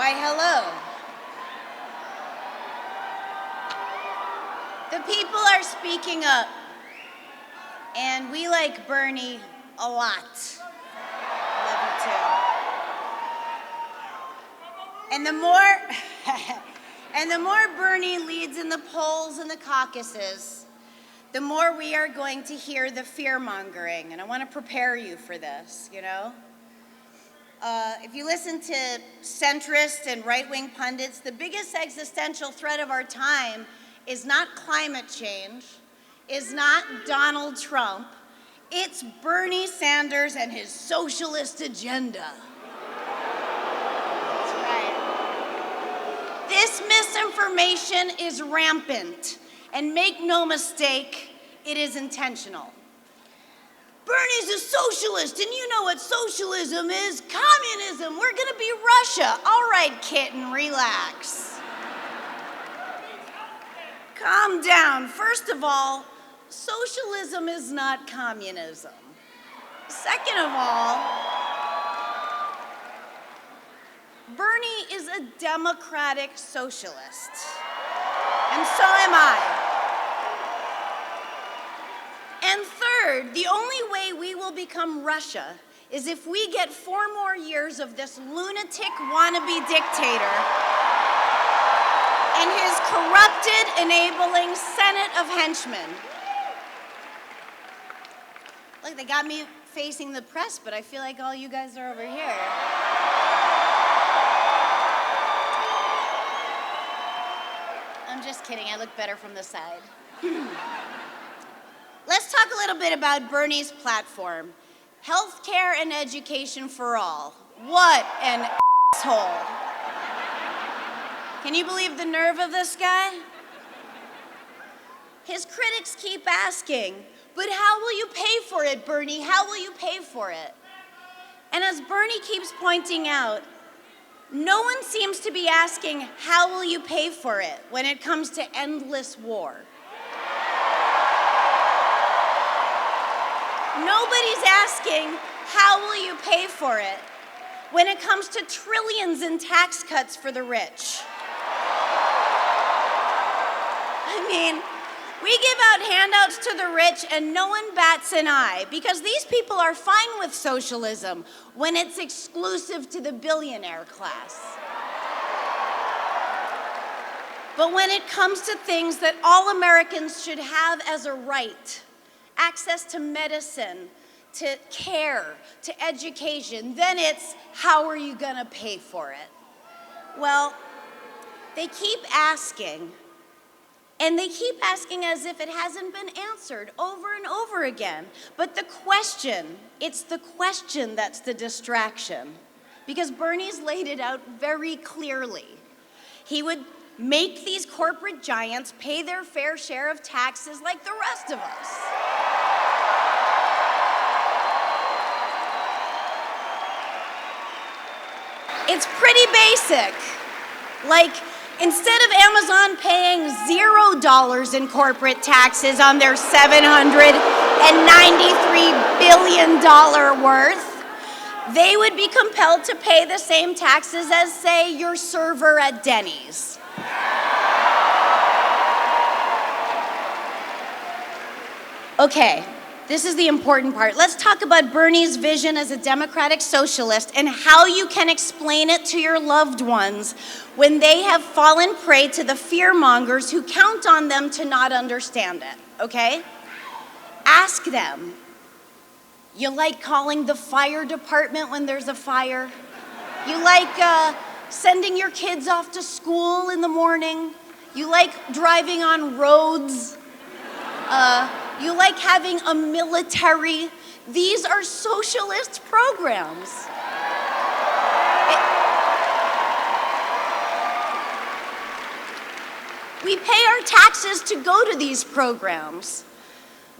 Why, hello. The people are speaking up, and we like Bernie a lot. Love you too. And the more Bernie leads in the polls and the caucuses, the more we are going to hear the fear-mongering, and I want to prepare you for this, you know? If you listen to centrist and right-wing pundits, the biggest existential threat of our time is not climate change, is not Donald Trump, it's Bernie Sanders and his socialist agenda. That's right. This misinformation is rampant, and make no mistake, it is intentional. Bernie's a socialist, and you know what socialism is? Communism. We're gonna be Russia. All right, kitten, relax. Calm down. First of all, socialism is not communism. Second of all, Bernie is a democratic socialist, and so am I. And third, the only way we will become Russia is if we get 4 more years of this lunatic wannabe dictator and his corrupted, enabling Senate of henchmen. Look, they got me facing the press, but I feel like all you guys are over here. I'm just kidding, I look better from the side. Let's talk a little bit about Bernie's platform. Healthcare and education for all. What an asshole. Can you believe the nerve of this guy? His critics keep asking, but how will you pay for it, Bernie? How will you pay for it? And as Bernie keeps pointing out, no one seems to be asking, how will you pay for it when it comes to endless war? Nobody's asking, how will you pay for it when it comes to trillions in tax cuts for the rich? I mean, we give out handouts to the rich and no one bats an eye because these people are fine with socialism when it's exclusive to the billionaire class. But when it comes to things that all Americans should have as a right, access to medicine, to care, to education, then it's, how are you gonna pay for it? Well, they keep asking, and they keep asking as if it hasn't been answered over and over again. But the question, it's the question that's the distraction. Because Bernie's laid it out very clearly. He would make these corporate giants pay their fair share of taxes like the rest of us. It's pretty basic. Like, instead of Amazon paying $0 in corporate taxes on their $793 billion worth, they would be compelled to pay the same taxes as, say, your server at Denny's. Okay. This is the important part. Let's talk about Bernie's vision as a democratic socialist and how you can explain it to your loved ones when they have fallen prey to the fear-mongers who count on them to not understand it, okay? Ask them. You like calling the fire department when there's a fire? You like sending your kids off to school in the morning? You like driving on roads? You like having a military. These are socialist programs. We pay our taxes to go to these programs.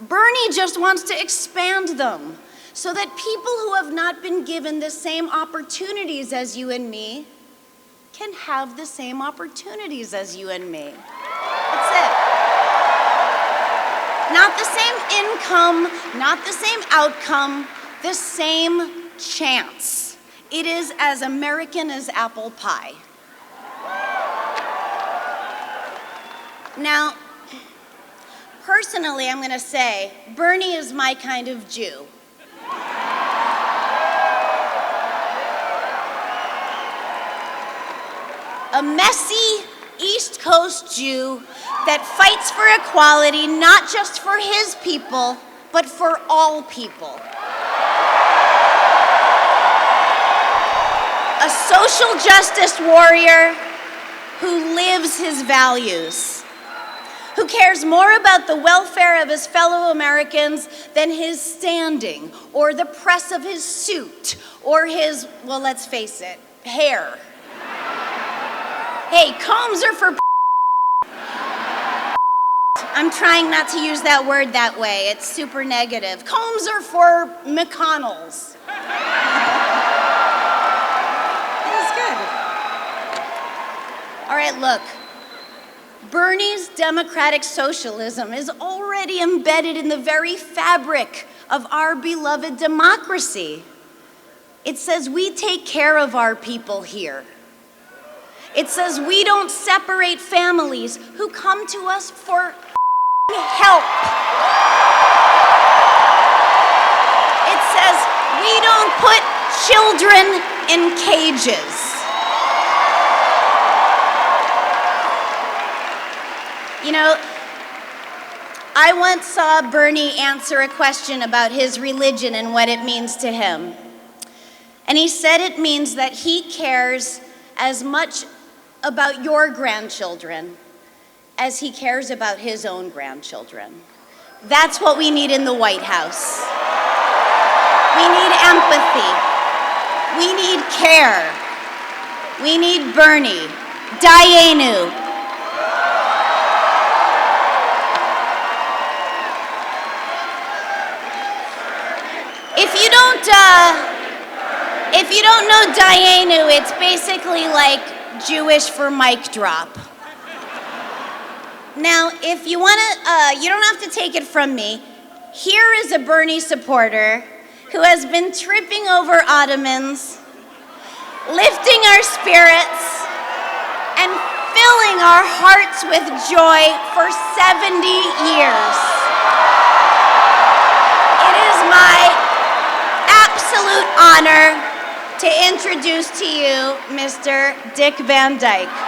Bernie just wants to expand them so that people who have not been given the same opportunities as you and me can have the same opportunities as you and me. That's it. Not the same income, not the same outcome, the same chance. It is as American as apple pie. Now, personally, I'm going to say Bernie is my kind of Jew. A messy East Coast Jew that fights for equality, not just for his people, but for all people. A social justice warrior who lives his values, who cares more about the welfare of his fellow Americans than his standing, or the press of his suit, or his, well, let's face it, hair. Hey, combs are for I'm trying not to use that word that way. It's super negative. Combs are for McConnells. That's good. All right, look. Bernie's democratic socialism is already embedded in the very fabric of our beloved democracy. It says we take care of our people here. It says we don't separate families who come to us for help. It says we don't put children in cages. You know, I once saw Bernie answer a question about his religion and what it means to him. And he said it means that he cares as much about your grandchildren as he cares about his own grandchildren. That's what we need in the White House. We need empathy. We need care. We need Bernie. Dayenu. If you don't know Dayenu, it's basically like Jewish for mic drop. Now, if you want to, you don't have to take it from me. Here is a Bernie supporter who has been tripping over ottomans, lifting our spirits, and filling our hearts with joy for 70 years. It is my absolute honor to introduce to you Mr. Dick Van Dyke.